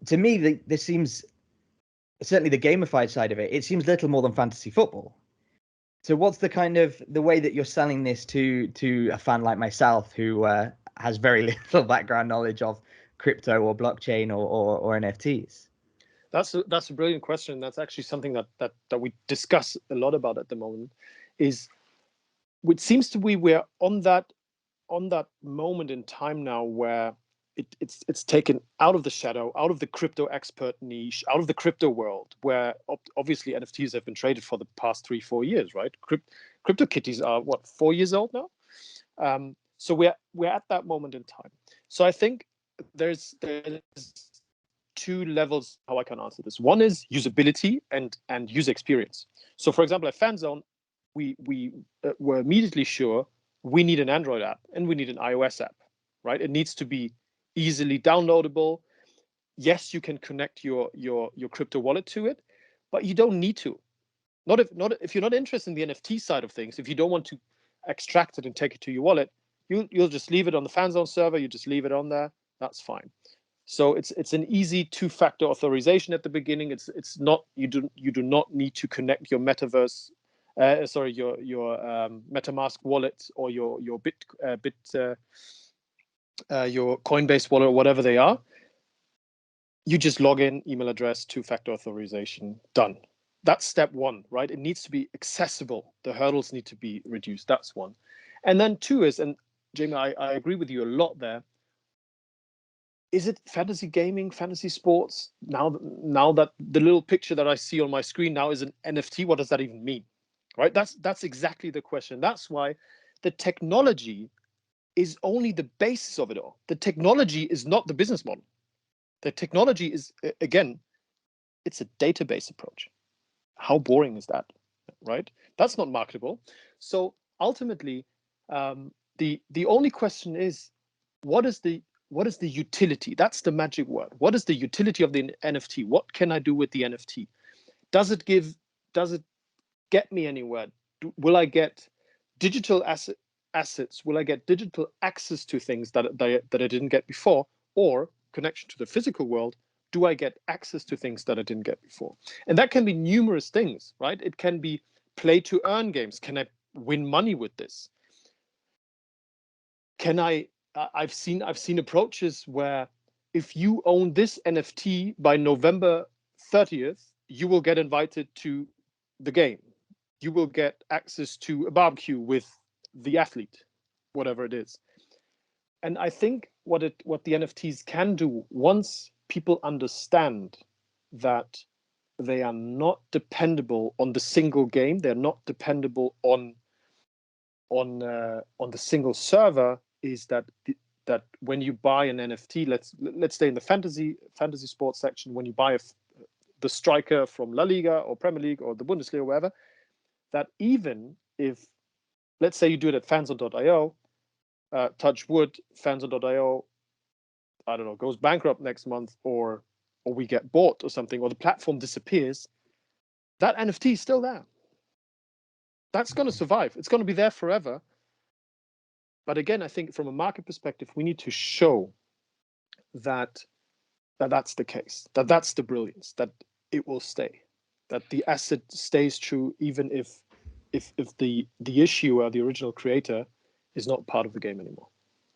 to me, this seems, certainly the gamified side of it, it seems little more than fantasy football. So what's the way that you're selling this to a fan like myself who has very little background knowledge of crypto or blockchain or NFTs? That's a brilliant question. That's actually something that we discuss a lot about at the moment. Is it seems to be we're on that moment in time now where it's taken out of the shadow, out of the crypto expert niche, out of the crypto world, where obviously NFTs have been traded for the past 3-4 years, right? Crypto kitties are what, 4 years old now. So we're at that moment in time. So I think there's two levels how I can answer this. One is usability and user experience. So for example, at FanZone, we were immediately sure we need an Android app and we need an iOS app, right? It needs to be easily downloadable. Yes, you can connect your crypto wallet to it, but you don't need to. Not if you're not interested in the NFT side of things. If you don't want to extract it and take it to your wallet, you'll just leave it on the FanZone server. You just leave it on there. That's fine. So it's an easy 2-factor authorization at the beginning. It's not, you do not need to connect your metaverse, your MetaMask wallet or your Coinbase wallet or whatever they are. You just log in, email address, 2-factor authorization, done. That's step one, right? It needs to be accessible. The hurdles need to be reduced. That's one. And then two is, and Jamie, I agree with you a lot there. Is it fantasy gaming, fantasy sports? Now that the little picture that I see on my screen now is an NFT, what does that even mean? Right? That's exactly the question. That's why the technology is only the basis of it all. The technology is not the business model. The technology is, again, it's a database approach. How boring is that, right? That's not marketable. So ultimately, the only question is, what is the utility? That's the magic word. What is the utility of the NFT? What can I do with the NFT? Does it get me anywhere? Will I get digital assets? Will I get digital access to things that I didn't get before? Or connection to the physical world, do I get access to things that I didn't get before? And that can be numerous things, right? It can be play to earn games. Can I win money with this? I've seen approaches where if you own this NFT by November 30th, you will get invited to the game. You will get access to a barbecue with the athlete, whatever it is. And I think what the NFTs can do, once people understand that they are not dependable on the single game, they're not dependable on the single server, is that when you buy an NFT, let's stay in the fantasy sports section. When you buy the striker from La Liga or Premier League or the Bundesliga or wherever, that even if, let's say you do it at FanZone.io, touch wood, FanZone.io, I don't know, goes bankrupt next month, or we get bought or something, or the platform disappears, that NFT is still there. That's going to survive. It's going to be there forever. But again, I think from a market perspective, we need to show that that's the case, that's the brilliance, that it will stay, that the asset stays true, even if the issue or the original creator is not part of the game anymore.